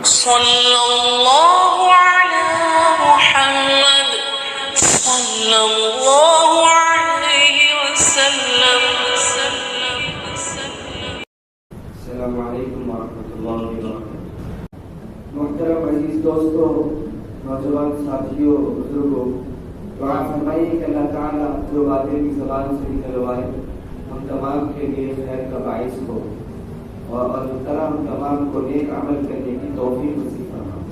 صلی اللہ علی محمد صلی اللہ علیہ وسلم. السلام علیکم ورحمۃ اللہ وبرکاتہ. محترم عزیز دوستوں، نوجوان ساتھیوں، بزرگوں، دعا فرمائیے کہ اللہ تعالیٰ جو باتیں کی زبان سے نکلوائے ہم تمام کے لیے خیر کا باعث ہو اور اللہ تعالیٰ ہم تمام کو نیک عمل کرنے کی توفیق نصیب فرمائے.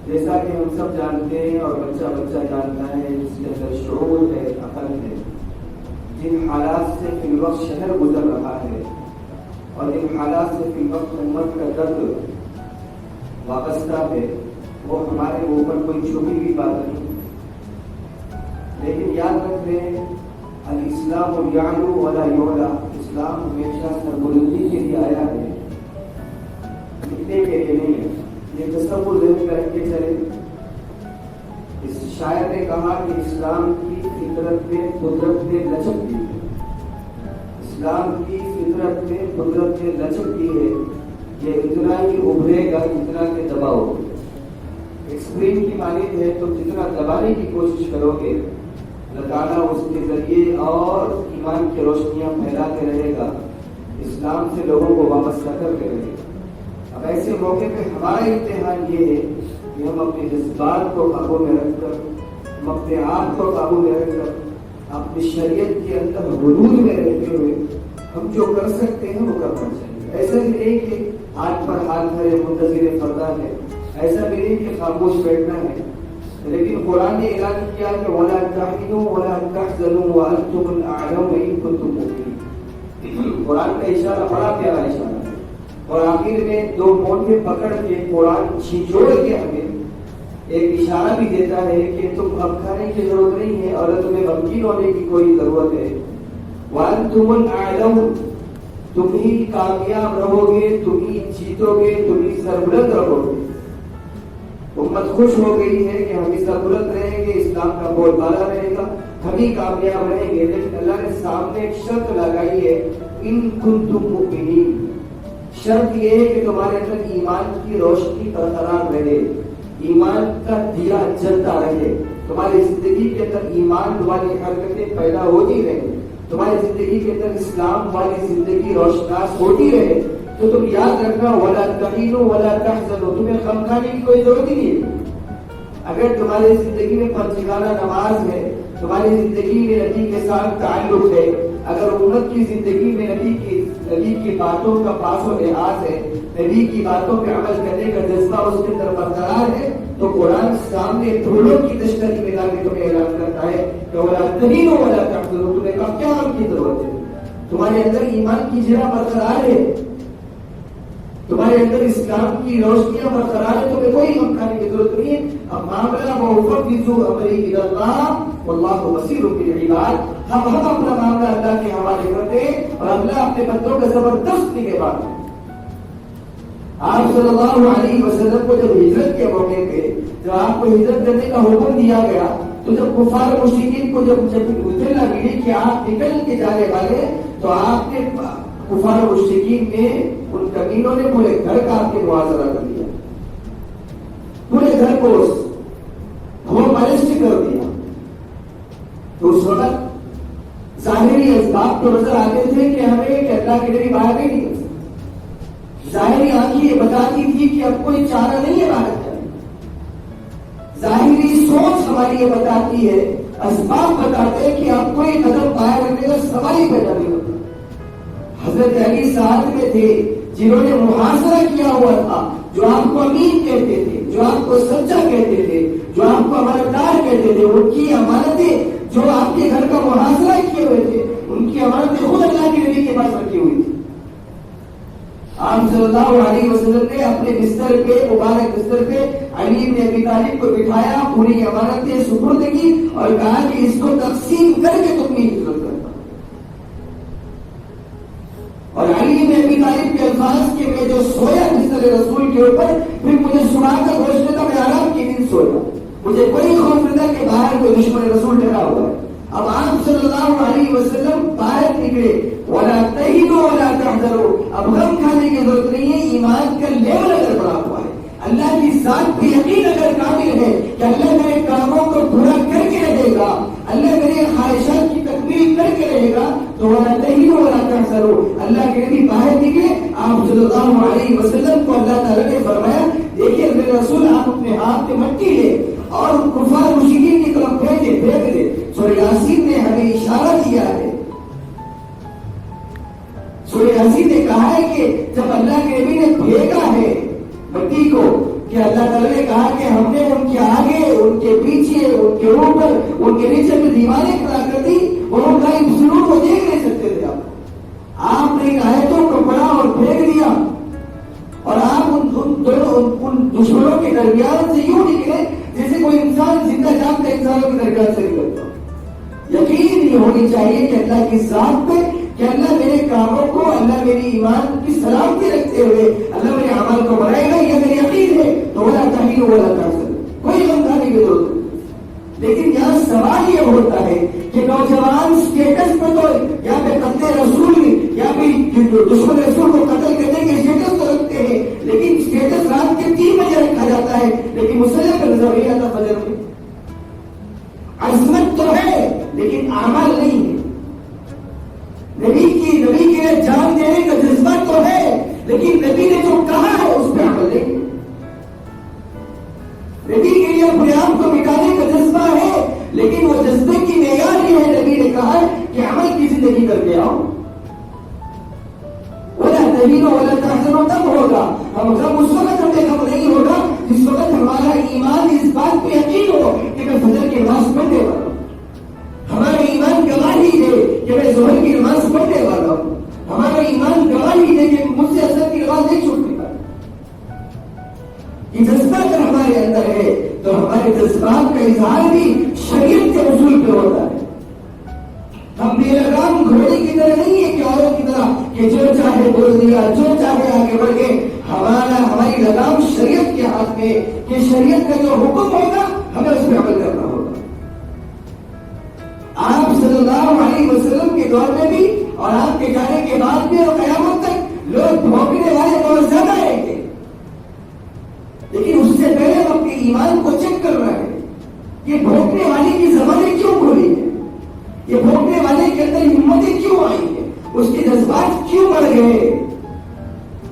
جیسا کہ ہم سب جانتے ہیں اور بچہ بچہ جانتا ہے، جس کے اندر شعور ہے، عقل ہے، جن حالات سے فی الوقت شہر گزر رہا ہے اور جن حالات سے فی الوقت امت کا درد وابستہ ہے، وہ ہمارے اوپر کوئی چھپی ہوئی بات نہیں. لیکن یاد رکھیں، الاسلام یعلو ولا یعلا، اسلام ہمیشہ سربلندی کے لیے آیا ہے، مٹنے کے لیے نہیں ہے. یہ تصور ذہن میں رکھ کے چلے. اس شاعر نے کہا کہ اسلام کی فطرت میں قدرت نے لچک دی ہے. اسلام کی فطرت میں قدرت نے لچک دی ہے. یہ اتنا ہی ابھرے گا جتنا کہ دباؤ. ایک اسپرنگ کی مانند ہے، تم جتنا دبانے کی کوشش کرو گے اللہ تعالیٰ اس کے ذریعے اور ایمان کی روشنیاں پھیلاتے رہے گا، اسلام سے لوگوں کو وابستہ کرتے رہے گا. اب ایسے موقع پہ ہمارا امتحان یہ ہے کہ ہم اپنے جذبات کو قابو میں رکھ کر، ہم اپنے آپ کو قابو میں رکھ کر، اپنی شریعت کے اندر حدود میں رہتے ہوئے ہم جو کر سکتے ہیں وہ کرنا چاہیے. ایسا بھی نہیں کہ ہاتھ پر ہاتھ دھرے منتظر فردا ہے، ایسا بھی نہیں کہ خاموش بیٹھنا ہے. لیکن قرآن نے اعلان کیا کہ وَلَا تَحِنُوا وَلَا تَحْزَنُوا وَأَنْتُمُ الْأَعْلَوْنَ إِن كُنتُم مُؤْمِنِينَ. قرآن کا اشارہ بڑا پیارا اشارہ ہے اور آخر میں دو موٹے پکڑ کے قرآن چھینچوڑ کے ہمیں ایک اشارہ بھی دیتا ہے کہ تم غم کھانے کی ضرورت نہیں ہے اور تمہیں غمگین ہونے کی کوئی ضرورت ہے. وَأَنْتُمُ الْأَعْلَوْنَ، تم ہی کامیاب رہو گے، تم ہی جیتو گے، تم ہی سربلند رہو گے. امت خوش ہو گئی ہے کہ ہم سربلند رہیں گے، اسلام کا بول بالا رہے گا، ہم ہی کامیاب رہیں گے. لیکن اللہ نے سامنے ایک شرط لگائی ہے، ان کنتم مؤمنین. شرط یہ ہے کہ تمہارے اندر ایمان کی روشنی برقرار رہے، ایمان کا دیا جلتا رہے، تمہاری زندگی کے اندر ایمان والی حرکتیں پیدا ہوتی رہیں، تمہاری زندگی کے اندر اسلام والی زندگی روشناس ہوتی رہے. تو تم یاد رکھنا وَلَا تَحِنُوا وَلَا تَحْزَنُوا، تمہیں غم کھانے کی کوئی ضرورت ہی نہیں ہے. اگر تمہاری زندگی میں پنجگانہ نماز ہے، تمہاری زندگی میں نبی کے ساتھ تعلق ہے، اگر امت کی زندگی میں نبی کی باتوں کا پاس و لحاظ ہے، نبی کی باتوں پہ عمل کرنے کا جذبہ اس کے اندر برقرار ہے، تو قرآن سامنے دھولوں کی تشکری میں لا کے تمہیں اعلان کرتا ہے کہ وَلَا تَحِنُوا وَلَا تَحْزَنُوا، تمہیں کب کیا غم کی ضرورت ہے؟ تمہارے اندر ایمان کی جرا برقرار ہے، تمہارے اندر اسلام کی روشنیاں برقرار ہے، تمہیں کوئی غم کھانے کی ضرورت نہیں ہے. اب معاملہ وَأُفَوِّضُ أَمْرِي إِلَى اللَّهِ وَاللَّهُ بَصِيرٌ بِالْعِبَادِ. ہم اپنا معاملہ اللہ کے حوالے کرتے ہیں اور اللہ اپنے بندوں کا زبردست نگہبان ہے. آپ صلی اللہ علیہ وسلم کو جب ہجرت کے موقع پہ جب آپ کو ہجرت کرنے کا حکم دیا گیا تو جب کفار مشرکین کو جب اطلاع ملی کہ آپ نکل کے جانے والے، تو آپ نے کفار مشرکین میں ان کمینوں نے پورے گھر کا آپ کے محاصرہ کر دیا، پورے گھر کو ہوم اریسٹ کر دیا. تو اس وقت ظاہری اسباب تو نظر آتے تھے کہ ہمیں کہ اللہ کے نبی باہر نہیں نکل سکتے. ظاہری آنکھیں یہ بتاتی تھی کہ اب کوئی چارہ نہیں ہے باہر جانے. ظاہری سوچ ہماری یہ بتاتی ہے، اسباب بتاتے ہیں کہ اب کوئی قدم باہر رکھنے کا سوال ہی پیدا نہیں ہوتا. حضرت علی ساتھ میں تھے جنہوں نے محاصرہ کیا ہوا تھا، جو آپ کو امین کہتے تھے، جو آپ کو سچا کہتے تھے، جو آپ کو امانتدار کہتے تھے، ان کی امانتیں جو آپ کے گھر کا محاصرہ کیے ہوئے تھے، ان کی امانتیں خود اللہ کے نبی کے پاس رکھی ہوئی تھی. آپ صلی اللہ علیہ وسلم نے اپنے بستر پہ، مبارک بستر پہ علی بن ابی طالب کو بٹھایا، پوری امانتیں سپرد کی اور کہا کہ اس کو تقسیم کر کے تم نہیں حفاظت کرنا. اور علی بن ابی طالب کے الفاظ کے میں جو سویا بستر رسول کے اوپر، پھر مجھے سنا کر گوشت تھا، میں آرام کی دن سویا، مجھے کوئی خوف نہ تھا کہ باہر کوئی دشمن رسول ڈرا ہوا ہے. اب آپ صلی اللہ علیہ وسلم باہر نکلے، وَلَا تَحِنُوا وَلَا تَحْزَنُوا. اب غم کھانے کی ضرورت نہیں ہے، ایمان کا ذات پہ یقین اگر کامل ہے کہ اللہ میرے کاموں کو پورا کر کے رہے گا، اللہ میرے خواہشات کی تکمیل کر کے رہے گا، تو وَلَا تَهِنُوا وَلَا تَحْزَنُوا، اللہ کے نبی باہر نکلے، آپ صلی اللہ علیہ وسلم کو اللہ تعالیٰ نے فرمایا دیکھیے میرے رسول آپ اپنے ہاتھ میں مٹی لے اور کفار مشرکین کی طرف پھینک دے۔ سورہ یاسین نے ہمیں اشارہ دیا ہے، سورہ یاسین نے کہا ہے کہ جب اللہ کے نبی نے پھینکا ہے مٹی کو، کہ اللہ تعالیٰ نے کہا کہ ہم نے ان کے آگے، ان کے پیچھے، ان کے اوپر، ان کے نیچے میں دیواریں کھڑا کر دی، اور ان کا ظلم کو دیکھ نہیں سکتے تھے۔ آپ نے آیتوں کو پڑھا اور پھینک دیا، اور آپ ان دشمنوں کے درمیان سے یوں نکلے جیسے کوئی انسان زندہ جاگتے انسانوں کے درمیان سے نکلتا۔ یقین یہ ہونی چاہیے کہ اللہ کی ذات پہ، کہ اللہ میرے کاموں کو، اللہ میری ایمان کی سلامتی رکھتے ہوئے اللہ میرے اعمال کو بڑھائے گا، یہ میری یقین ہے۔ تو وَلَا تَهِنُوا وَلَا تَحْزَنُوا، کوئی غم کھانے کی ضرورت نہیں۔ لیکن یہاں سوال یہ ہوتا ہے کہ نوجوان اسٹیٹس پہ تو یا پہ قتل رسول یا پھر دشمن رسول کو قتل کرنے کے اسٹیٹس تو رکھتے ہیں، لیکن اسٹیٹس رات کے 3 بجے رکھا جاتا ہے، لیکن مسلح کا نظر نہیں آتا فجر میں۔ عظمت تو ہے لیکن اعمال نہیں ہے۔ نبی کے لیے جان دینے کا جذبہ تو ہے، لیکن نبی نے جو کہا ہے اس پہ عمل نہیں۔ نبی کے لیے اپنے آپ کو مٹانے کا جذبہ ہے، لیکن وہ جذبے کی معیار یہ ہے، نبی نے کہا ہے کہ عمل کی زندگی کر کے آؤ۔ وَلَا تَهِنُوا وَلَا تَحْزَنُوا تب ہوگا، ہم غم اس وقت ہمیں غم نہیں ہوگا جس وقت ہمارا ایمان اس بات پہ یقین ہو کہ میں فجر کی نماز پڑھنے والا ہوں، ہمارا ایمان گواہی دے کہ میں ظہر کی نماز پڑھنے والا ہوں، ہمارا ایمان گواہی دے کہ مجھ سے عصر کی نماز نہیں چھوٹنے والا۔ یہ جذبہ اگر ہمارے اندر ہے تو ہمارے جذبات کا اظہار بھی شریعت کے اصول پہ ہوتا ہے۔ ہم بے لگام گھوڑے کی طرح نہیں ہے کہ اوروں کی طرح کہ جو چاہے بول دیا، جو چاہے آگے بڑھ گئے۔ ہماری لگام شریعت کے ہاتھ میں، کہ شریعت کا جو حکم ہوگا ہمیں اس پہ عمل کرنا ہوگا۔ آپ صلی اللہ علیہ وسلم کے دور میں بھی اور آپ کے جانے کے بعد بھی اور قیامت تک لوگ بھونکنے والے بہت زیادہ رہیں گے، لیکن اس سے پہلے ہم اپنے ایمان کو چیک کر رہے ہیں۔ یہ بھونکنے والے کی زبانیں کیوں کھلی ہیں؟ یہ بھونکنے والے کے اندر ہمتیں کیوں آئی ہیں؟ اس کے جذبات کیوں بڑھ گئے؟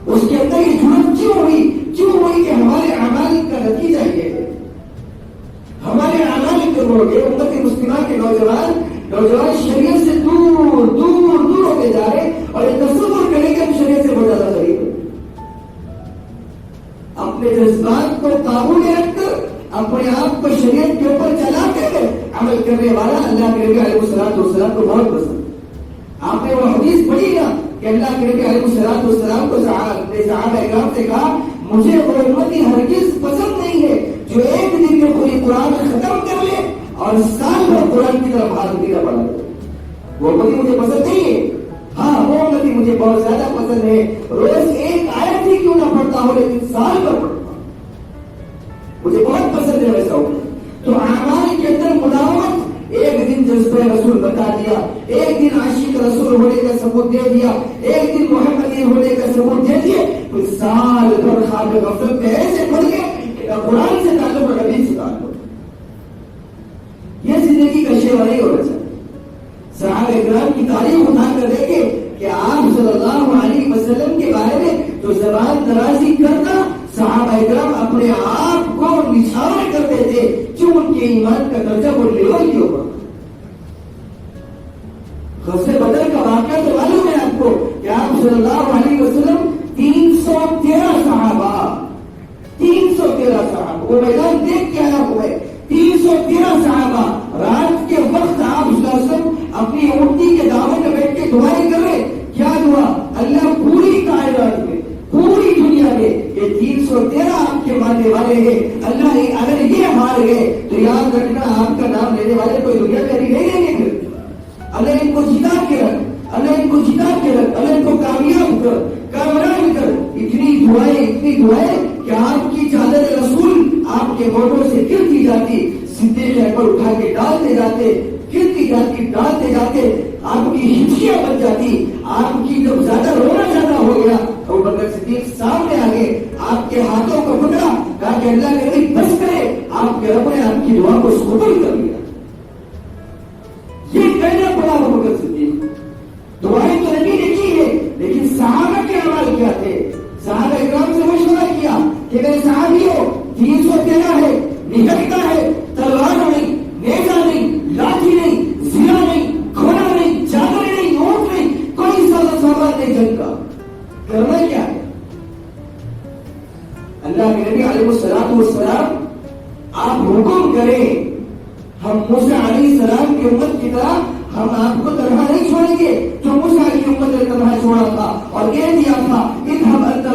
اس کے اندر یہ جرأت کیوں ہوئی کہ ہمارے اعمال کا نتیجہ یہ ہے، ہمارے اعمال کے لوگ امت مسلمہ کے نوجوان شریعت سے دور ہوتے جا رہے اور یہ تصور کریں کہ ہم شریعت سے بہت زیادہ قریب ہیں۔ اپنے جذبات کو قابو میں رکھ کر اپنے آپ کو شریعت کے اوپر چلاتے ہوئے عمل کرنے والا اللہ کے نبی علیہ الصلوۃ والسلام کو بہت پسند۔ آپ نے وہ حدیث پڑھی نا کہ اللہ کے نبی علیہ الصلوۃ والسلام کو صحابہ کرام سے کہا مجھے وہ امتی ہرگز پسند نہیں ہے جو ایک دن میں پوری قرآن ختم کر لے اور سال بھر قرآن کی طرف ہاتھ نہیں پڑا۔ وہ امتی مجھے پسند نہیں ہے، ہاں وہ امتی مجھے بہت زیادہ پسند ہے، روز ایک آیت ہی کیوں نہ پڑھتا ہو لیکن سال بھر پڑھتا ہوں، مجھے بہت پسند ہے ویسا ہو۔ تو اعمال کے اندر مداومت، ایک دن جذبہ رسول بتا دیا، ایک دن عاشق رسول ہونے کا ثبوت دے دیا، ایک دن محمدی ہونے کا ثبوت دے دیا، پھر سال بھر خواب غفلت میں ایسے پڑ گئے کہ قرآن سے تعلق اور حدیث سے تعلق۔ یہ زندگی کا شیوا نہیں ہونا چاہیے۔ صحابہ کرام کی تاریخ اٹھا کر دیکھیں کہ آپ صلی اللہ علیہ وسلم کے بارے میں جو زبان درازی کرتا، صحابہ کرام اپنے آپ کو نچھاور کرتے تھے جو ان کے ایمان کا درجہ وہ لیول کے اوپر۔ غزوہ بدر کا واقعہ تو معلوم ہے آپ کو کہ آپ صلی اللہ علیہ وسلم 313 صحابہ وہ میدان دیکھ کے آیا ہوئے، 313 صحابہ رات کے وقت آپ صلی اللہ علیہ وسلم اپنی اونٹی کے دامن میں بیٹھ کے دعائیں کر رہے۔ کیا دعا؟ اللہ پوری کائنات میں، پوری دنیا میں یہ 313 آپ کے ماننے والے ہیں، اللہ اگر یہ ہار گئے تو یاد رکھنا آپ کا نام لینے والے کوئی دنیا میں نہیں رہیں گے۔ اللہ ان کو جتا کے رکھ، اللہ ان کو جتا کے رکھ، اللہ ان کو کامیاب کر، کامیاب کر۔ اتنی دعائیں کہ آپ کی چادر رسول آپ کے ہوٹوں سے گرتی جاتی، صدیق اکبر اٹھا کے ڈالتے جاتے، گرتی جاتی، ڈالتے جاتے، آپ کی ہچکیاں بن جاتی۔ آپ کی جب زیادہ رونا زیادہ ہو گیا تو ابوبکر صدیق سامنے آ گئے، آپ کے ہاتھوں کو پکڑا، کہا کہ اللہ کے نبی بس کرے، آپ کے رب نے آپ کی دعا کو قبول کر لیا. یہ کہنا پڑا ابو بکر صدیق. دعائیں تو نبی نے کی ہے، لیکن صحابہ کے اعمال کیا تھے؟ صحابہ اکرام سے مشورہ کیا کہ میرے صحابیوں 313 ہے، نکلتا ہے، تلوار نہیں، نیزہ نہیں، لاٹھی نہیں، زیرہ نہیں، گھوڑا نہیں، چادر نہیں، اونٹ نہیں، کوئی سامان نہیں جنگ کا. کرنا کیا ہے؟ اللہ کے نبی علیہ السلام آپ حکم کریں، ہم موسیٰ علیہ السلام کی امت کی طرح ہم آپ کو تنہا نہیں چھوڑیں گے جو موسیٰ کی امت نے تنہا چھوڑا تھا اور کہہ دیا تھا اذهب انت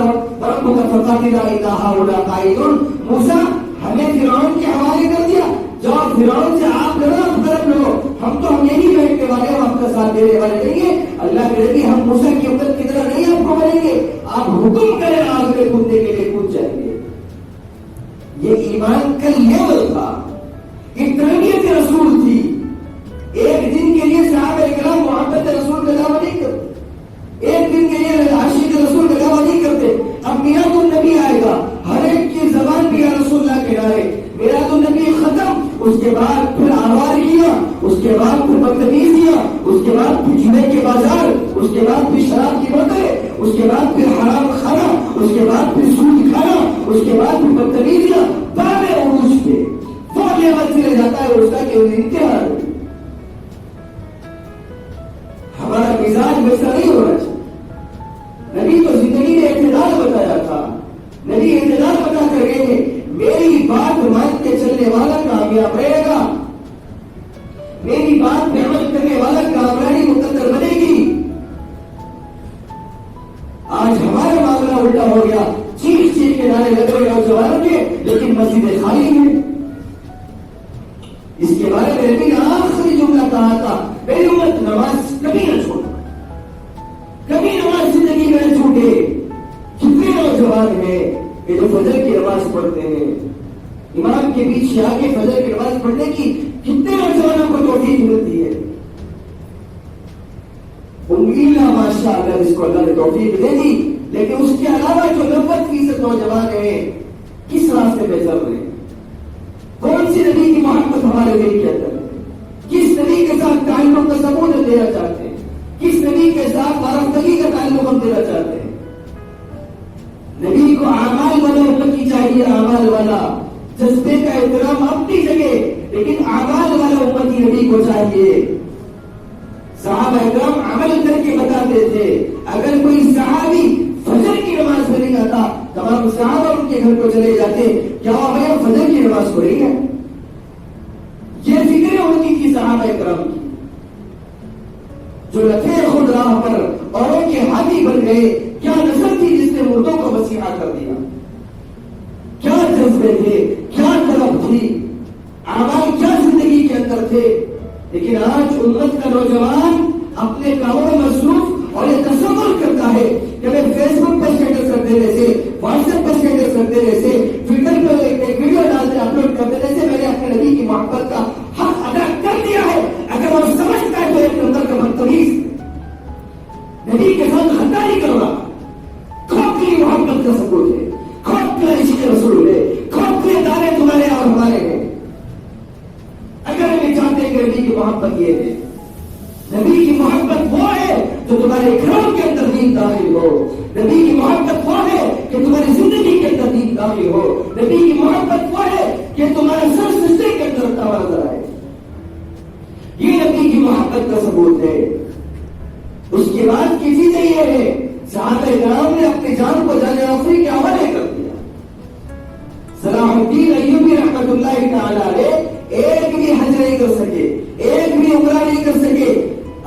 وربك فقاتلا انا هؤلاء قاعدون. موسیٰ ہمیں فرعون کے حوالے کر دیا، جاؤ فرعون سے آپ لڑو، ہم تو ہم یہی بیٹھنے والے ہیں، ہم آپ کا ساتھ دینے والے نہیں ہیں. اللہ کے نبی ہم موسیٰ کی امت کی طرح نہیں آپ کو بنیں گے، آپ حکم کریں آگ میں کودنے کے لیے کود جائیں گے. یہ ایمان کا لیول تھا، یہ تربیت رسول تھی. ایک دن کے لیے صحابہ کرام محبت رسول کا دعویٰ نہیں کرتے، ایک دن کے لیے عاشق رسول کا دعویٰ نہیں کرتے. اب میلاد النبی آئے گا، ہر ایک کی زبان بھی یا رسول اللہ کے نعرے. میلاد النبی ختم، اس کے بعد پھر آوار کیا، اس کے بعد پھر بدتمیز کیا، اس کے بعد پھر جمعے کے بازار، اس کے بعد پھر شراب کی بوتلیں، اس کے بعد پھر حرام کھانا، اس کے بعد پھر سود کھانا، اس کے بعد پھر بدتمیزیاں. باب عروج پہ وہ لیول سے لے جاتا ہے اس کا کہ انتہا. ہمارا مزاج ویسا نہیں ہونا چاہیے. نبی تو زندگی میں اعتدال بتایا تھا، نبی اعتدال بتا کر گئے تھے میری بات مان کے چلنے والا کامیاب رہے گا، میری بات پہ عمل کرنے والا کامیابی مقدر بنے گی. آج ہمارا معاملہ الٹا ہو گیا، چیخ چیخ کے نعرے لگ رہے نوجوانوں کے، لیکن مسجدیں خالی ہیں. اس کے بارے میں نبی نے آخری جملہ کہا تھا میری امت نماز کبھی نہ چھوڑے، کبھی نماز زندگی میں نہ چھوٹے. کتنے نوجوان ہیں کہ جو فجر کی نماز پڑھتے ہیں، امام کے پیچھے آ کے فجر کی نماز پڑھنے کی کتنے نوجوانوں کو توفیق ملتی ہے. امید ماشاء اللہ اس کو اللہ نے توفیق دے دی، لیکن اس کے علاوہ جو 90% نوجوان ہیں کس راستے پہ چل رہے ہیں؟ کون سی نبی کی محبت ہمارے دل کے اندر ہے؟ کس نبی کے ساتھ تعلق کا ثبوت دینا چاہتے ہیں؟ کس نبی کے ساتھ وارفتگی کا تعلق ہم دینا چاہتے ہیں؟ نبی کو اعمال والا امت کی چاہیے، اعمال والا. جذبے کا احترام اپنی جگہ، لیکن اعمال والا امتی نبی کو چاہیے. صحابہ اکرام عمل کر کے بتاتے تھے. اگر کوئی صحابی فجر کی نماز میں نہیں آتا، تمام صحابہ ان کے گھر کو چلے جاتے، کیا ہمیں فجر کی نماز پڑھی ہے؟ یہ فکریں ہوتی تھی صحابہ اکرام کی، جو لتھے خود راہ پر اوروں کے ہاتھی بن گئے. کیا نسل تھی جس نے مردوں کو مسیحا کر دیا؟ کیا جذبے تھے، کیا طلب تھی، اعمال کیا زندگی کے اندر تھے. لیکن آج امت کا نوجوان اپنے کاموں میں مصروف اور یہ تصور کرتا ہے کہ میں فیس بک پر اسٹیٹس رکھ دینے سے، واٹس ایپ پر اسٹیٹس رکھ دینے سے، ٹویٹر پہ ایک ویڈیو ڈالتے اپلوڈ کر دینے سے میں نے اپنے نبی کی محبت کا حق ادا کر دیا ہے. اگر وہ سمجھتا ہے تو ایک نمبر کا بدتمیز، نبی کے ساتھ غداری کر رہا، کھوکھلی محبت کا ثبوت ہے، کھوکھلا عشق رسول ہے، کھوکھلے دانے تمہارے اور ہمارے ہیں. اگر ہمیں چاہتے ہیں کہ نبی کی محبت یہ ہے، نبی کی محبت وہ ہے جو تمہارے گھروں کے اندر دین داخل ہو. نبی کی محبت وہ ہے کہ تمہاری زندگی کے اندر دین داخل ہو. نبی کی محبت وہ ہے کہ تمہارے سر سجدے کے اندر توازن آئے. یہ نبی کی محبت کا ثبوت ہے. اس کے بعد کی چیزیں یہ ہے، صحابہ کرام نے اپنی جان کو جان آفری کے حوالے کر دیا. صلاح الدین ایوبی رحمۃ اللہ تعالی علیہ ایک بھی حج نہیں کر سکے، ایک بھی عمرہ نہیں کر سکے.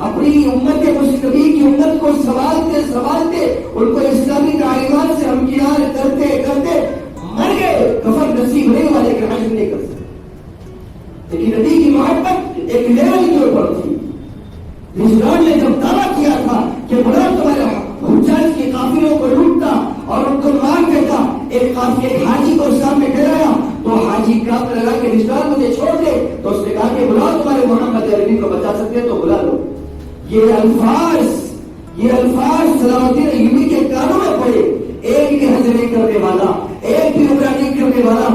اپنی امت مشتبی کی امت کو سوالتے ان کو اسلامی تعلیمات سے ہمکیار کرتے کرتے مر گئے. کفن نصیب نہیں والے کے حج نہیں کر سکے. لیکن نبی کی محبت ایک لیول کے اوپر تھی. اسلام نے جب دعویٰ کیا تھا کہ بڑا تمہارے حجاج کے قافلوں کو لوٹتا اور ان کو مار دیتا، ایک حاجی کو سامنے ٹھہرایا تو حاجی کاپ لگا کہ رشتہ مجھے چھوڑ دے، تو اس نے کہا کہ بلاؤ تمہارے محمد عربی کو بچا سکتے تو بلا لو. یہ الفاظ صلاح الدین ایوبی کے کانوں میں پڑے. ایک بھی حج نہیں کرنے والا، ایک بھی عمرہ نہیں کرنے والا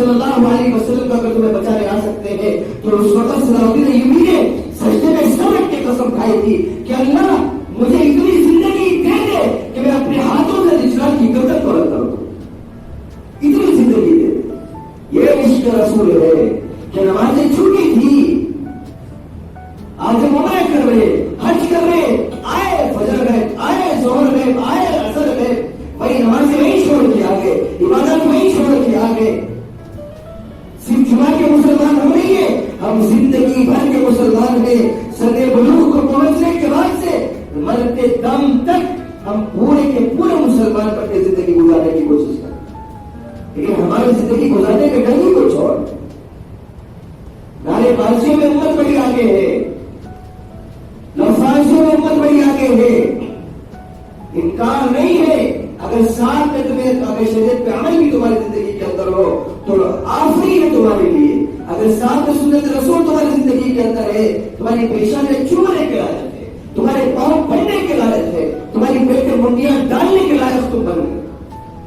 صلی اللہ علیہ وسلم کا اگر تمہیں بچانے آ سکتے ہیں تو اس وقت صلاح الدین ایوبی نے سجدے میں سر رکھ کے قسم کھائی تھی کہ اللہ مجھے اتنی زندگی دے دے کہ میں اپنے ہاتھوں سے اسلام کی گردن کو رکھ کروں، اتنی زندگی دے دے۔ یہ عشق رسول ہے کہ نمازیں چھوٹی تھی، آج ہم عمرہ کر رہے، حج کر رہے، آئے فجر گئے، آئے ظہر گئے، آئے عصر گئے، وہی نمازیں وہیں چھوڑ کے آگے، عبادت وہیں چھوڑ کے آگے۔ صرف جمعہ کے مسلمان ہم نہیں ہیں، ہم زندگی بھر کے مسلمان ہیں۔ سن بلوغ کو پہنچنے کے بعد سے مرتے دم تک ہم پورے کے پورے مسلمان پر کے زندگی گزارنے کی کوشش کریں، لیکن ہماری زندگی گزارنے کے ڈر ہی کچھ اور۔ نعرے بازیوں میں امت بڑی آگے ہے، لفظوں میں امت بڑی آگے ہے، انکار نہیں ہے۔ اگر ساتھ میں تمہیں اگر شریعت پہ عمل بھی تمہاری زندگی کے اندر ہو تو آفری ہے تمہارے لیے۔ اگر ساتھ میں سنت رسول تمہاری زندگی کے اندر ہے، تمہاری پیشانے چومنے کے لائق ہے، تمہارے پاؤں پڑنے کے لائق ہے، تمہاری پیٹ میں منڈیاں ڈالنے کے لائق تم بن گئے۔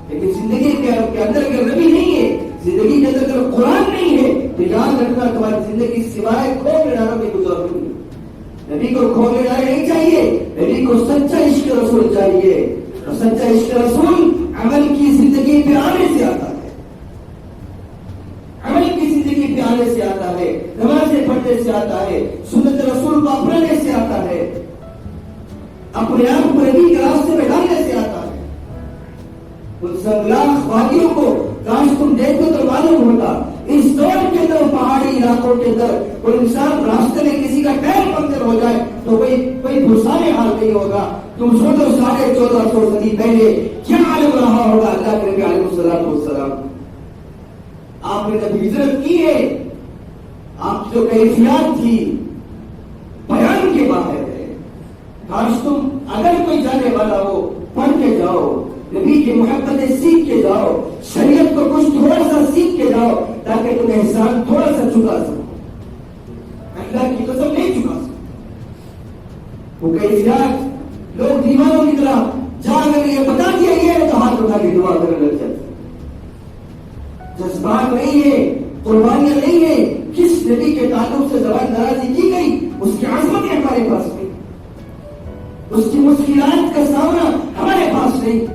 لیکن زندگی کے اندر اگر نبی نہیں ہے، زندگی کے اندر اگر قرآن نہیں ہے تو یاد رکھنا تمہاری زندگی سوائے کھوپڑے ڈالوں کے گزار نہیں۔ نبی کو کھوپڑے ڈالے نہیں چاہیے، نبی کو سچا عشق رسول چاہیے، اور سچا عشق رسول عمل کی زندگی پہ آنے سے آتا ہے، عمل کی زندگی پہ آنے سے آتا ہے، نمازیں پڑھنے سے آتا ہے، سنت رسول کو اپنانے سے آتا ہے، اپنے آپ کو نبی کے راستے میں ڈالنے سے آتا ہے۔ ان سنگلاخ وادیوں کو کاش تم دیکھو تو معلوم ہوتا، اس دور کے اندر پہاڑی علاقوں کے اندر کوئی انسان راستے میں کسی کا پیر پنکچر ہو جائے تو کوئی بھسانے حال نہیں ہوگا۔ تم سوچو 1450 صدی پہلے کیا عالم رہا ہوگا اللہ کے نبی علیہ الصلوۃ والسلام۔ آپ نے جب ہجرت کی ہے، آپ کی جو کیفیات تھی بیان کے باہر ہے۔ کاش تم اگر کوئی جانے والا ہو پڑھ کے جاؤ، نبی کی محبتیں سیکھ کے جاؤ، شریعت کو کچھ تھوڑا سا سیکھ کے جاؤ تاکہ تم احسان تھوڑا سا چکا سکو۔ اللہ کی قسم نہیں چکا سکو۔ وہ کیفیات لوگ دیوانوں کی طرح جا کر یہ بتا دیا یہ تو ہاتھ اٹھا کے دعا کرنے لگ جاتے۔ جذبات نہیں ہے، قربانیاں نہیں ہے، کس نبی کے تعلق سے زبان درازی کی گئی اس کی عظمت ہمارے پاس نہیں، اس کی مشکلات کا سامنا ہمارے پاس نہیں۔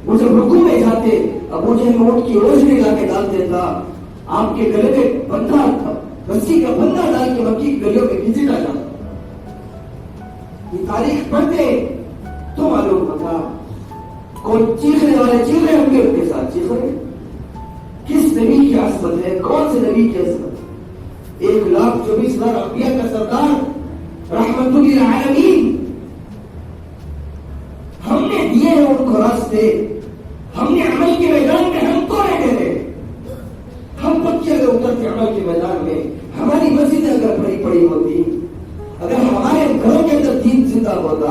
وہ جب رکوع میں جاتے ابو جہل اونٹ کی روشنی لا کے ڈالتے تھا، آپ کے گلے میں بندھا رسی کا بندھا ڈال کے مکی کی گلیوں میں کھینچا جاتا۔ یہ تاریخ پڑھتے تو معلوم ہوتا کون چیخنے والے چیخ رہے ہوں گے، ان کے ساتھ چیخ رہے۔ کس نبی کی عصمت ہے، کون سے نبی کی عصمت؟ 1,24,000 انبیاء کا سردار رحمت للعالمین۔ ہم نے دیے ہیں ان کو راستے، ہم نے عمل کے میدان میں ہم کو رہے ہیں، ہم پکے اگر اترتے عمل کے میدان میں، ہماری مسجدیں اگر پڑی ہوتی، اگر ہمارے گھروں کے اندر دین زندہ ہوتا،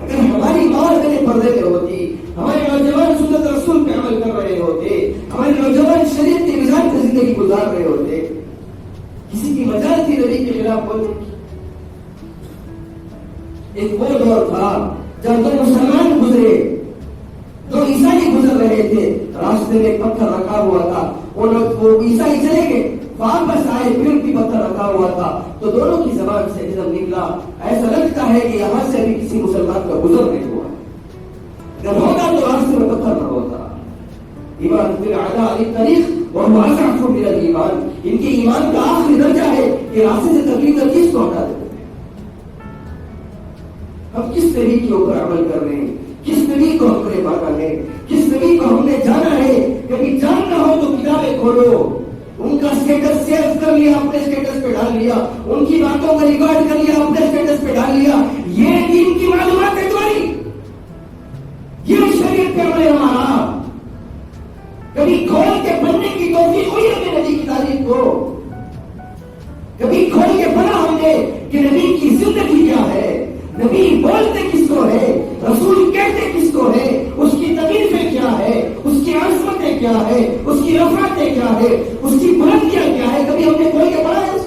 اگر ہماری ماں میرے پردے میں ہوتی، ہمارے نوجوان سنت رسول پہ عمل کر رہے ہوتے، ہمارے نوجوان شریعت کے مزاج پہ زندگی گزار رہے ہوتے، کسی کی مجال تھی نبی کے خلاف بولنے کی؟ ایک وہ دور تھا جب دو مسلمان گزرے، دو عیسائی گزر رہے تھے، راستے میں پتھر رکھا ہوا تھا، وہ عیسائی چلے گئے، واپس آئے پھر بھی پتھر رکھا ہوا تھا، تو دونوں کی زبان سے جب نکلا ایسا لگتا ہے کہ یہاں سے ابھی کسی مسلمان کا گزر نہیں ہوا، اگر ہوگا تو راستے میں پتھر نہ ہوتا۔ ایمان فی العداء الطریق وهو اضعف من الایمان، ان کے ایمان کا آخری درجہ ہے کہ راستے سے تکلیف چیز کو ہٹا دیتے۔ ہم کس نبی کے اوپر عمل کر رہے ہیں، کس نبی کو ہم نے مانا ہے، کس نبی کو ہم نے جانا ہے؟ کبھی جاننا ہو تو کتابیں کھولو، ان کا اسٹیٹس سیو کر لیا، اپنے اسٹیٹس پہ ڈال لیا، ان کی باتوں کا ریکارڈ کر لیا، اپنے اسٹیٹس پہ ڈال لیا، یہ دین کی معلومات ہے تمہاری، یہ شریعت پہ عمل ہے ہمارا۔ کبھی کھول کے پڑھنے کی توفیق ہوئی ہمیں نبی کی تاریخ کو، کبھی کھول کے پڑھا ہم نے کہ نبی کی زندگی کیا ہے، نبی بولتے کس کو ہے، رسول کہتے کس کو ہے، اس کی تعریفیں کیا ہے، اس کی عظمتیں کیا ہے، اس کی رفعتیں کیا ہے، اس کی بلندیاں کیا ہے، کبھی ہم نے کھول کے پڑھا ہے؟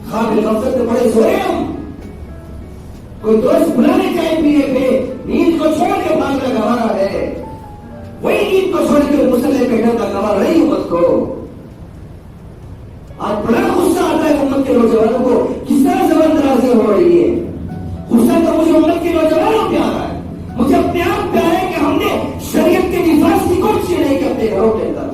خواب غفلت میں بڑے سوئے ہم، کوئی دوست بلانے چاہے پینے پہ نیند کو چھوڑ کے بھاگنا گوارا ہے، وہی نیند کو چھوڑ کے مسلح پہ کا کمال رہی امت کو. آج بڑا غصہ آتا ہے امت کے نوجوانوں کو کس طرح زبان درازی ہو رہی ہے. غصہ تو مجھے امت کے نوجوانوں پہ آ رہا ہے, مجھے اپنے آپ پہ آ رہا ہے کہ ہم نے شریعت کے نفاذ کی کوشش نہیں کی اپنے گھروں کے اندر.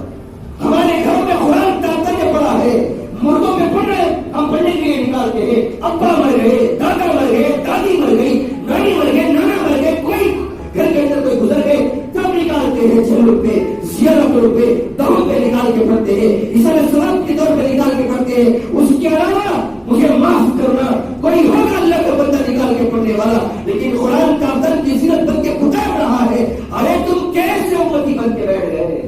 ہمارے گھروں میں قرآن تاطر کے پڑا ہے, مردوں پہ پڑھ رہے, ہم پڑھنے کے لیے نکالتے ہیں. ابا مر گئے, دادا مر گئے, دادی مر گئی, نانی مر گئے, نانا مر گئے, کوئی گھر کے اندر کوئی گزر گئے, تب نکالتے ہیں چہروں پہ, زیارتوں پہ, دہوں پہ نکال کے پڑھتے ہیں, عیسیٰ علیہ السلام کے طور پہ نکال کے پڑھتے ہیں. اس کے علاوہ مجھے معاف کرنا کوئی ہوگا اللہ کا بندہ نکال کے پڑھنے والا, لیکن قرآن کا در کی زینت بن کے پکار رہا ہے. ارے تم کیسے امتی بن کے بیٹھ گئے؟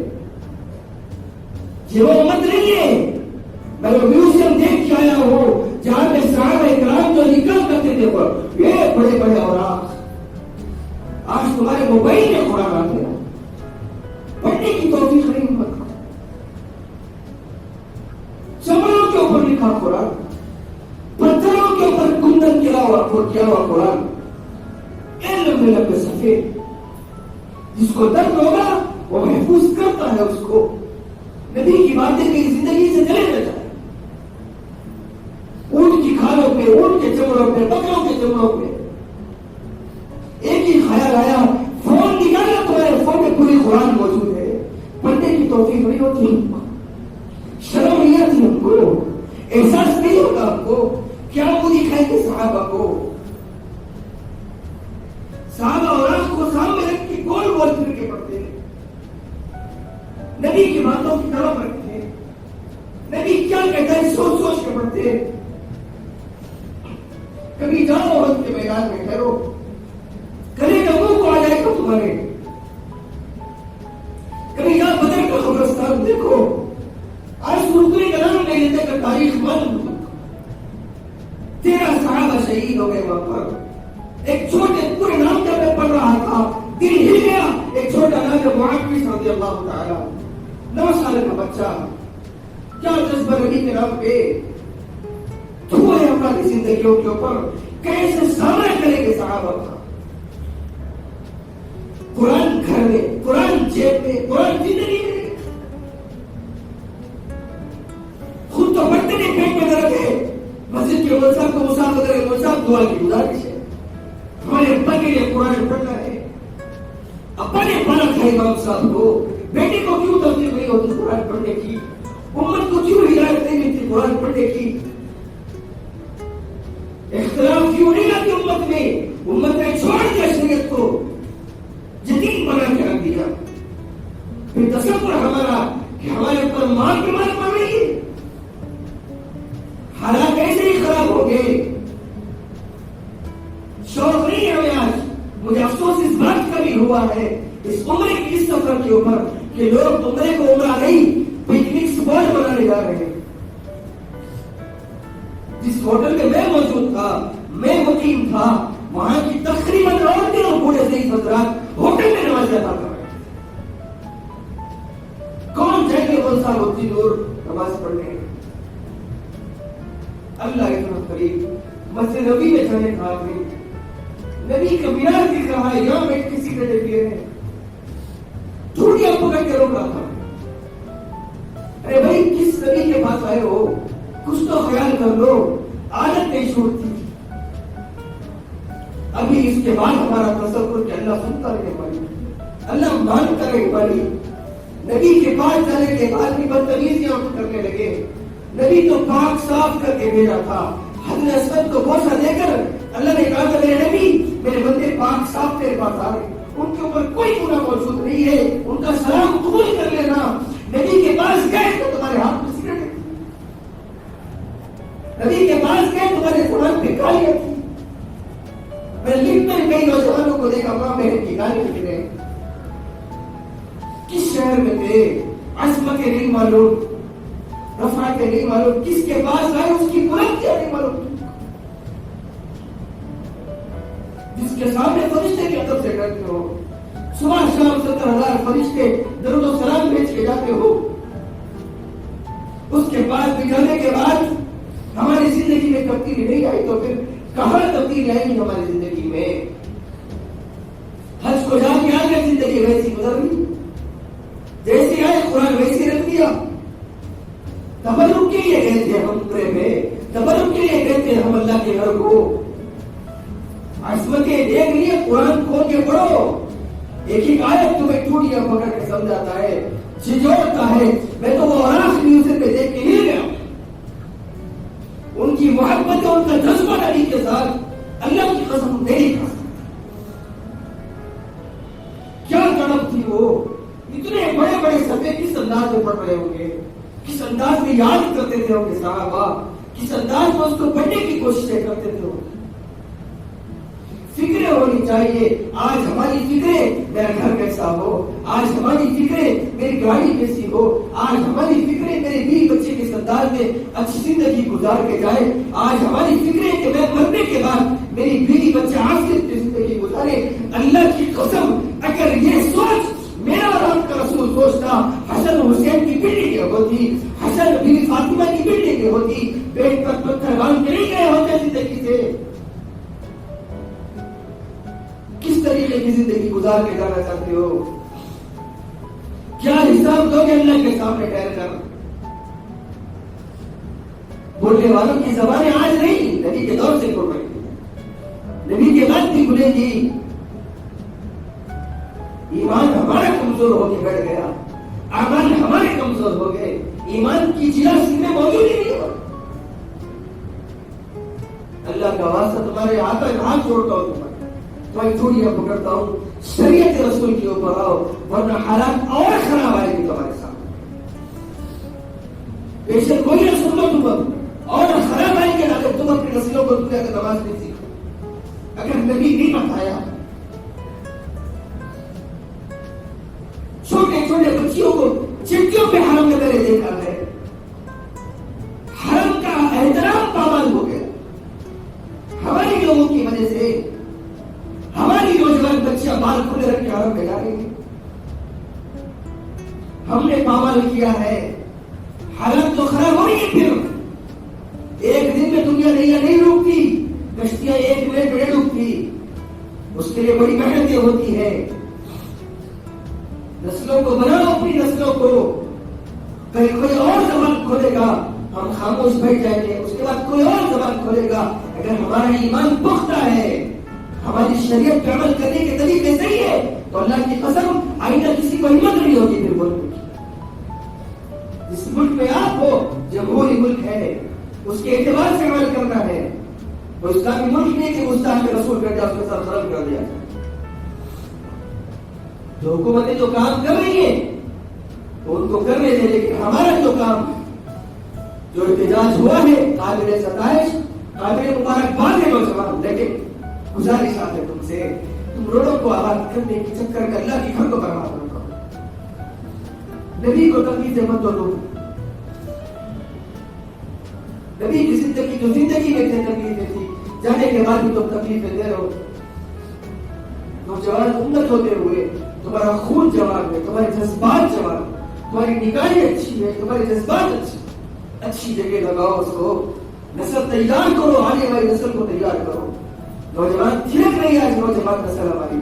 یہ وہ امت نہیں ہے. میں میوزیم دیکھ کے آیا ہوں جہاں پہ صحابہ کرام جو نکال کرتے تھے یہ بڑے بڑے اوراق, آج تمہارے موبائل میں قرآن آ گیا. پڑھنے کی توفیق نہیں امت کو. چمڑوں کے اوپر لکھا قرآن, پتھروں کے اوپر کندن کیا ہوا قرآن, علم میں لمبے سفید. جس کو درد ہوگا وہ محفوظ کرتا ہے اس کو. نبی کی باتیں میری زندگی سے چلے نہ جائے. اونٹ کی کھالوں پہ, اونٹ کے چمڑوں پہ, بکروں کے چمڑوں پہ ایک ہی خیال آیا, فون نکالا تمہارے فون میں پوری قرآن موجود ہے. پڑھنے کی توفیق نہیں ہوتی ہم کو, شرم نہیں آتی ہم کو, احساس نہیں ہوتا ہم کو. کیا وہ دکھائیں گے صحابہ کو؟ صحابہ اور آنکھ کو سامنے رکھ کے گول گول پھر کے پڑھتے ہیں, نبی کی باتوں کی طرف رکھتے ہیں. نبی کیا کہتا ہے سوچ سوچ کے پڑھتے ہیں. کبھی جاؤ عہد کے میدان میں ٹھہرو, کرے کا منہ کو آ جائے گا تمہارے. کبھی جاؤ بدر کا قبرستان دیکھو, آج رکنے کا نام نہیں لیتے کہ تاریخ بند. 13 صحابہ شہید ہو گئے وہاں پر. ایک چھوٹے پورے نام جب میں پڑھ رہا تھا دل ہل گیا. ایک چھوٹا نام ہے معاویہ رضی اللہ تعالی, 9 سال کا بچہ, کیا جذبہ نبی کے نام پہ دھوئے ہماری زندگیوں کے اوپر. کیسے سامنا کریں گے صحابہ کا؟ قرآن گھر میں, قرآن جیب میں, قرآن زندگی میں. خود تو پڑھتے نہیں, پیٹ میں درد ہے. مسجد کے مول صاحب کو مسافر کرے, مول صاحب دعا کی گزارش ہے, ہمارے ابا کے لیے قرآن پڑھنا ہے. ابا نے پڑھا تھا امام صاحب کو, بیٹے کو کیوں توفیق نہیں ہوتی قرآن پڑھنے کی؟ امت کو کیوں ہدایت نہیں ملتی قرآن پڑھنے کی؟ اختلاف کیوں نہیں آتی امت میں؟ امت نے چھوڑ دیا شریعت کو, یتیم بنا کے رکھ دیا. پھر تصور ہمارا کہ ہمارے اوپر مار کے مار پڑ رہی ہے. حالات ایسے ہی خراب ہو گئے. شوق نہیں ہے ہمیں آج. مجھے افسوس اس بات کا بھی ہوا ہے اس عمرے کی اس سفر کے اوپر کہ لوگ عمرے کو عمرہ نہیں پکنک اسپاٹ بنانے جا رہے ہیں. جس ہوٹل میں میں موجود تھا, میں مقیم تھا, وہاں کی تقریباً عورتیں اور بوڑھے صحیح حضرات ہوٹل میں نماز ادا کر رہے ہیں. کون جائیں گے وہ صاحب اتنی دور نماز پڑھنے؟ اللہ اتنا قریب. مسجد نبی میں جانے کا نہیں, نبی کا مینار دکھ رہا ہے, یہاں بیٹھ کے سگریٹ پیے ہیں, ٹوٹیاں پکڑ کے روک رہا تھا. ارے بھائی کس نبی کے پاس آئے ہو؟ کچھ تو خیال کر لو. عادت نہیں چھوڑتی. ابھی اس کے بعد ہمارا تصور کہ اللہ سنتا رہے والی, اللہ مانتا رہے والی. نبی کے پاس جانے کے بعد بھی بدتمیزیاں کرنے لگے. نبی تو پاک صاف کر کے بھیجا تھا. حضرت اسود کو بوسہ دے کر اللہ نے کہا میرے نبی, میرے بندے پاک صاف تیرے پاس آ رہے, ان کے اوپر کوئی گناہ موجود نہیں ہے, ان کا سلام قبول کر لینا. نبی کے پاس گئے تو تمہارے ہاتھ میں سگریٹ, نبی کے پاس گئے تمہارے قرآن پہ گالیاں تھی. میں لکھتے کئی نوجوانوں کو دیکھا ماں بہن کی گالی لکھ رہے. کس شہر میں تھے, عصمت کے نہیں معلوم, رفعت کے نہیں معلوم, کس کے پاس آئے اس کی بلندیاں نہیں معلوم, جس کے سامنے فرشتے کی ادب سے ڈرتے ہو. صبح شام 70,000 فرشتے درود و سلام بھیج کے جاتے ہو. اس کے بعد بجانے کے بعد ہماری زندگی میں تبدیلی نہیں آئی تو پھر کہاں تبدیلی آئے گی ہماری زندگی میں؟ حج کو جا کے آگے زندگی ویسی گزر گئی. تبرک کے لیے گئے تھے ہم عمرے میں، تبرک کے لیے گئے تھے ہم اللہ کے گھر کو. عصمتیں دیکھ لیے، قرآن کھول کے پڑھو، ایک ایک آیت تمہیں ٹوٹیاں پکڑ کے سمجھاتا ہے، جھجھوڑتا ہے. میں تو وہ آراف نیوزر پہ دیکھ کے نہیں گیا، ان کی محبت اور ان کا جذبہ نبی کے ساتھ اللہ کی قسم نہیں کھا سکتا. کیا تڑپ تھی وہ، اتنے بڑے بڑے صفحے کس انداز میں پڑھ رہے ہوں گے، کس انداز میں یاد کرتے تھے ان کے صحابہ، کس انداز میں اس کو پڑھنے کی کوششیں کرتے تھے. فکریں ہونی چاہیے. آج ہماری فکریں میرا گھر کیسا ہو، آج ہماری فکریں میری گاڑی کیسی ہو، آج ہماری فکریں میرے بیوی بچے کے سردار میں اچھی زندگی گزار کے جائے، آج ہماری فکریں کہ میں مرنے کے بعد میری بیوی بچے عافیت کی زندگی گزارے. اللہ کی قسم اگر یہ سوچ میرا اور آپ کا رسول سوچتا، حسن حسین کی بلڈنگ ہوتی، حسن بیوی فاطمہ کی بلڈنگ ہوتی، پیٹ پر پتھر باندھ کے نہیں گئے ہوتے زندگی سے. کس طریقے کی زندگی گزار کے جانا چاہتے ہو؟ کیا حساب دو گے اللہ کے سامنے ٹھہر کر؟ بولنے والوں کی زبانیں آج نہیں، نبی کے دور سے کھل رہی تھی، نبی کے بعد بھی کھلے گی. ایمان ہمارا کمزور ہو کے بیٹھ گیا، اعمال ہمارے کمزور ہو گئے، ایمان کی چیزیں سینے موجود ہی نہیں ہو. اللہ کا واسطہ تمہارے ہاتھ چھوڑتا ہوں، تمہاری چوڑیاں پکڑتا ہوں، شریعت رسول کے اوپر آؤ، ورنہ حالات اور خراب آئے گی تمہارے سامنے. بے شک کوئی نہ سن لو تم اور خراب آئیں گے اگر تم اپنی نسلوں کو دنیا کا نماز نہیں سیکھو، اگر نبی نہیں بتایا. چھوٹے چھوٹے بچیوں کو چٹیوں پہ حرم میں میں نے دیکھا ہے، حرم کا احترام پامال ہو گیا ہمارے لوگوں کی وجہ سے. ہماری نوجوان بچیاں بال کھلے رکھ کے حرم میں جا رہی ہیں، ہم نے پامال کیا ہے. حالت تو خراب ہو رہی ہے. پھر ایک دن میں دنیا نہیں روکتی، کشتیاں ایک منٹ میں ڈوبتی، اس کے لیے بڑی محنتیں ہوتی ہے. نسلوں کو بناؤ، اپنی نسلوں کو. کہیں کوئی اور زبان کھولے گا ہم خاموش بیٹھ جائیں گے، اس کے بعد کوئی اور زبان کھولے گا. اگر ہمارا ایمان پختہ ہے، ہماری شریعت پہ عمل کرنے کے طریقے صحیح ہے، تو اللہ کی قسم آئندہ کسی کو ہمت نہیں ہوگی پھر بولنے کی. اس ملک میں آپ ہو، جمہوری ملک ہے، اس کے اعتبار سے عمل کرنا ہے. وہ اسلامی ملک نہیں کہ مستحق رسول کر دیا اس کے ساتھ ختم کر دیا. جو حکومتیں جو کام کر رہی ہیں تو ان کو کرنے دیں، لیکن ہمارا جو کام جو احتجاج ہوا ہے قابل ستائش، قابل مبارکباد ہے نوجوان. لیکن گزارش ہے تم سے، تم روڈوں کو آباد کرنے کی چکر میں اللہ کے گھر کو برباد نہ کرو. نبی کو تکلیفیں مت دو. نبی کی زندگی جو زندگی میں تکلیفیں تھی، جانے کے بعد بھی تم تکلیفیں دے رہے ہو. نوجوان امت ہوتے ہوئے تمہارا خون جوان ہے، تمہارے جذبات جوان، تمہاری نگاہیں اچھی ہے، تمہارے جذبات اچھی جگہ لگاؤ اس کو. نسل تیار کرو، آنے والی نسل کو تیار کرو. نوجوان تھرک نہیں ہے، نوجوان نسل ہماری.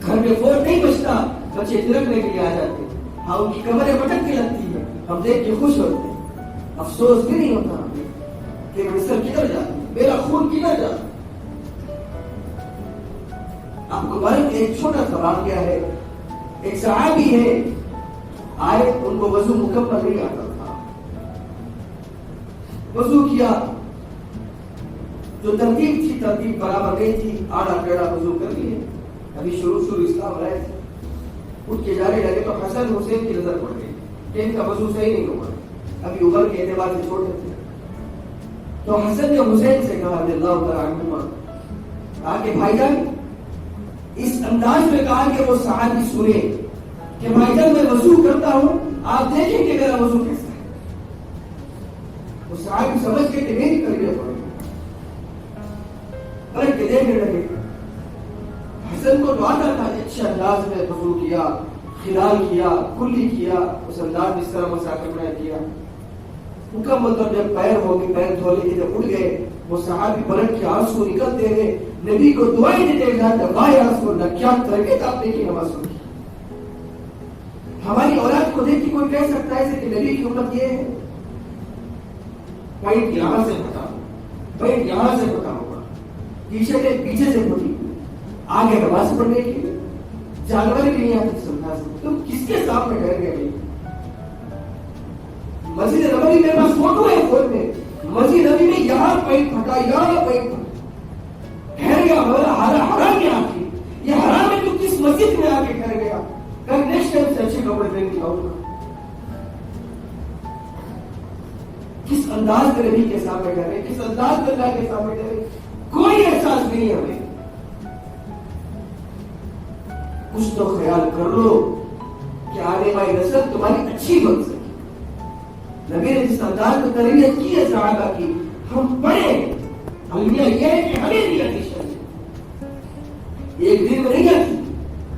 گھر میں فور نہیں بچتا، بچے تھرکنے کے لیے آ جاتے. ہاں ان کی کمریں پٹک کے لگتی ہے، ہم دیکھ کے خوش ہوتے ہیں. افسوس بھی نہیں ہوتا کہ نسل کدھر جاتی، میرا خون کدھر جاتا. آپ کو معلوم ایک چھوٹا سا واقعہ ہے. ایک صحابی ہے، آئے ان کو وضو مکمل نہیں آتا تھا. وضو کیا، جو ترتیب تھی ترتیب برابر نہیں تھی، آڑا ٹیڑھا وضو کر لیے. ابھی شروع اسلام لائے تھے. اٹھ کے جانے لگے تو حسن حسین کی نظر پڑ گئی کہ ان کا وضو صحیح نہیں ہوا، ابھی عمر کے اعتبار سے چھوٹے تھے. تو حسن نے حسین سے کہا رضی اللہ تعالیٰ عنہما، کہا کہ بھائی جان، اس انداز میں کہا کہ وہ صحابی سنے کہ بھائی جان میں وضو کرتا ہوں، آپ دیکھیں کہ میرا وضو کیسا ہے. وہ صحابی سمجھ کے کہ میری تربیت ہو رہی، پلٹ کے دیکھنے لگے. حسن کو تو آتا تھا کہ اچھے انداز میں وضو کیا، خلال کیا، کلی کیا، اس انداز میں اس طرح مسافر میں کیا. مکمل طور جب پیر ہو گئے، پیر دھولے کے جب اڑ گئے، وہ صحابی پلٹ کے آنسو نکلتے رہے. نبی کو دعائیں دیتے جاتے، واہ یا رسول اللہ، کیا تربیت آپ نے کی نمازوں کی. ہماری اولاد کو دیکھ کے کوئی کہہ سکتا ہے کہ نبی کی امت یہ ہے؟ پوائنٹ یہاں سے پتا ہو، پوائنٹ یہاں سے پتا ہوگا، پیچھے سے پوچھی آگے نماز پڑھنے کے لیے جانور بھی نہیں آتے سمجھا سکتے، تم کس کے سامنے ٹھہر گئے؟ مسجد نبوی میرے پاس فوٹو ہے فون میں، مسجد نبوی میں یہاں پوائنٹ پھٹا، یہاں پوائنٹ ٹھہر گیا، حرام ہے آپ کی، یہ حرام ہے، تو کس مسجد میں آ کے ٹھہر گیا؟ کل نیکسٹ ٹائم سے اچھے کپڑے پہن کے آؤں گا۔ کس انداز میں نبی کے سامنے ٹھہرے، کس انداز میں اللہ کے سامنے ٹھہرے، کوئی احساس نہیں ہے ہمیں۔ کچھ تو خیال کر لو کہ آنے والی نسل تمہاری اچھی بن سکے۔ نبی نے جس انداز میں تربیت کی ہے صحابہ کی، ہم پڑھیں، المیہ یہ ہے کہ ہمیں نہیں آتی شریعت، ایک دن میں نہیں آتی،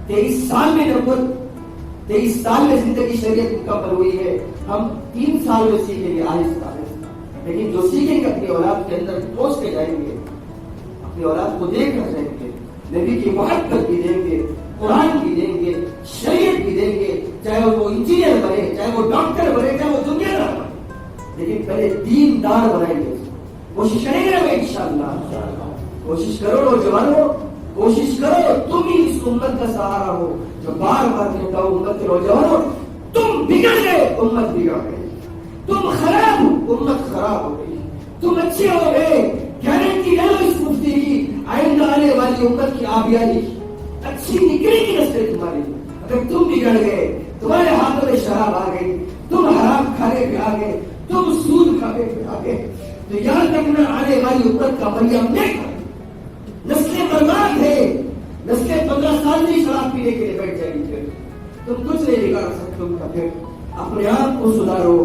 23 سال میں نبوت، 23 سال میں زندگی شریعت مکمل ہوئی ہے، ہم 3 سال میں سیکھیں گے آہستہ آہستہ، لیکن جو سیکھیں گے اپنی اولاد کے اندر ٹھوس کے جائیں گے، اپنی اولاد کو دیکھ کر جائیں گے، نبی کی محبت بھی دیں گے، قرآن بھی دیں گے، شریعت بھی دیں گے، چاہے وہ انجینئر بنے، چاہے وہ ڈاکٹر بنے، چاہے وہ دنیا دار بنے، لیکن پہلے دیندار بنائیں گے۔ کوشش کریں گے انشاءاللہ، کوشش کرو نوجوانوں، کوشش کرو، تم ہی اس امت کا سہارا ہو۔ جو بار بار کہتا ہوں امت کے نوجوانوں، تم بگڑ گئے، امت بگڑ گئی، تم خراب ہو، امت خراب ہو گئی، تم اچھے ہو گئے، گارنٹی ہے اس مفتی کی آئندہ آنے والی امت کی آبیاری اچھی نکلے گی نسلیں تمہاری۔ اگر تم بگڑ گئے، تمہارے ہاتھوں میں شراب آ گئی، تم حرام کھانے پہ آ گئے، تم سود کھانے پہ آ گئے، تو یاد رکھنا آنے والی امت کا مریم نہیں کر، نسلیں برباد ہے، نسلیں 15 سال نہیں شراب پینے کے لیے بیٹھ جائیں گی، پھر تم کچھ نہیں بگاڑ سکتے ان کا۔ پھر اپنے آپ کو سدھارو،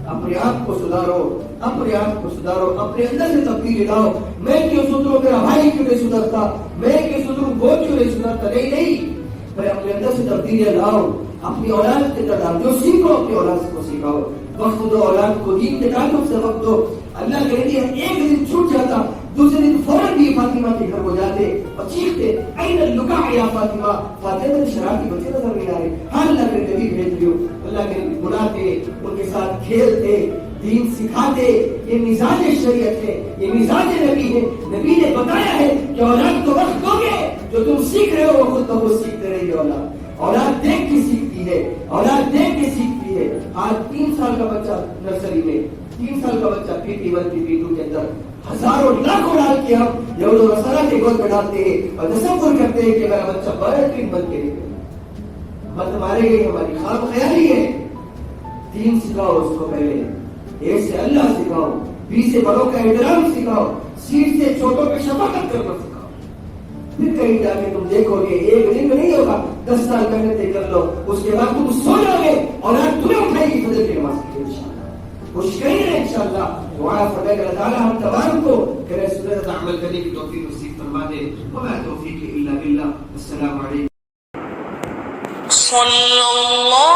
اپنے آپ کو سدھارو، اپنے آپ کو سدھارو، اپنے اندر سے تبدیلی لاؤ۔ میں کیوں سدھروں، میرا بھائی کیوں نہیں سدھرتا، میں کیوں سدھروں، وہ کیوں نہیں سدھرتا، نہیں، میں اپنے اندر سے تبدیلیاں لاؤ، اپنی اولاد کے اندر جو سیکھو اپنی اولاد کو سکھاؤ، وقت دو اولاد کو، دین کے تعلق سے وقت دو۔ اللہ کے لیے ایک دن چھوٹ جاتا، دوسرے دن فوراً بھی فاطمہ کے گھر ہو جاتے اور چیختے، این اللقاء یا فاطمہ، فاطمہ نے شراب کی بچے نظر نہیں آ رہے، ہاں اللہ کے نبی بھیج دیو، اللہ کے نبی بلاتے، ان کے ساتھ کھیلتے، دین سکھاتے۔ یہ مزاج شریعت ہے، یہ مزاج نبی ہے۔ نبی نے بتایا ہے کہ اولاد کو وقت دو گے، جو تم سیکھ رہے ہو وہ خود بخود سیکھتے رہے گی۔ اولاد دیکھ کے سیکھتی ہے، اولاد دیکھ کے سیکھتی ہے۔ آج 3 سال کا بچہ نرسری میں، 3 سال کا بچہ PT1 PT2 کے اندر ہزاروں لاکھوں ڈال کے ہم یہود و نصارہ کے گود میں ڈالتے ہیں اور تصور کرتے ہیں کہ میرا بچہ بہترین بن کے نکلے۔ مت مارے گئی ہماری خواب خیالی ہے۔ دین سکھاؤ اس کو، پہلے اے سے اللہ سکھاؤ، بی سے بڑوں کا احترام سکھاؤ، سی سے چھوٹوں پہ شفقت کرنا سکھاؤ۔ پھر کہیں جا کے تم دیکھو گے ایک دن میں نہیں ہوگا، 10 سال محنتیں کر لو، اس کے بعد تم سو جاؤ گے اور آج تمہیں اٹھائے گی فجر کی نماز کے لیے انشاءاللہ۔ کوشش کریں گے انشاءاللہ، دعا فرمائے اللہ تعالیٰ ہم تمام کو کہ سنت عمل کرنے کی توفیق نصیب فرما دے۔ وما توفیق الا باللہ۔ السلام علیکم۔ صلی اللہ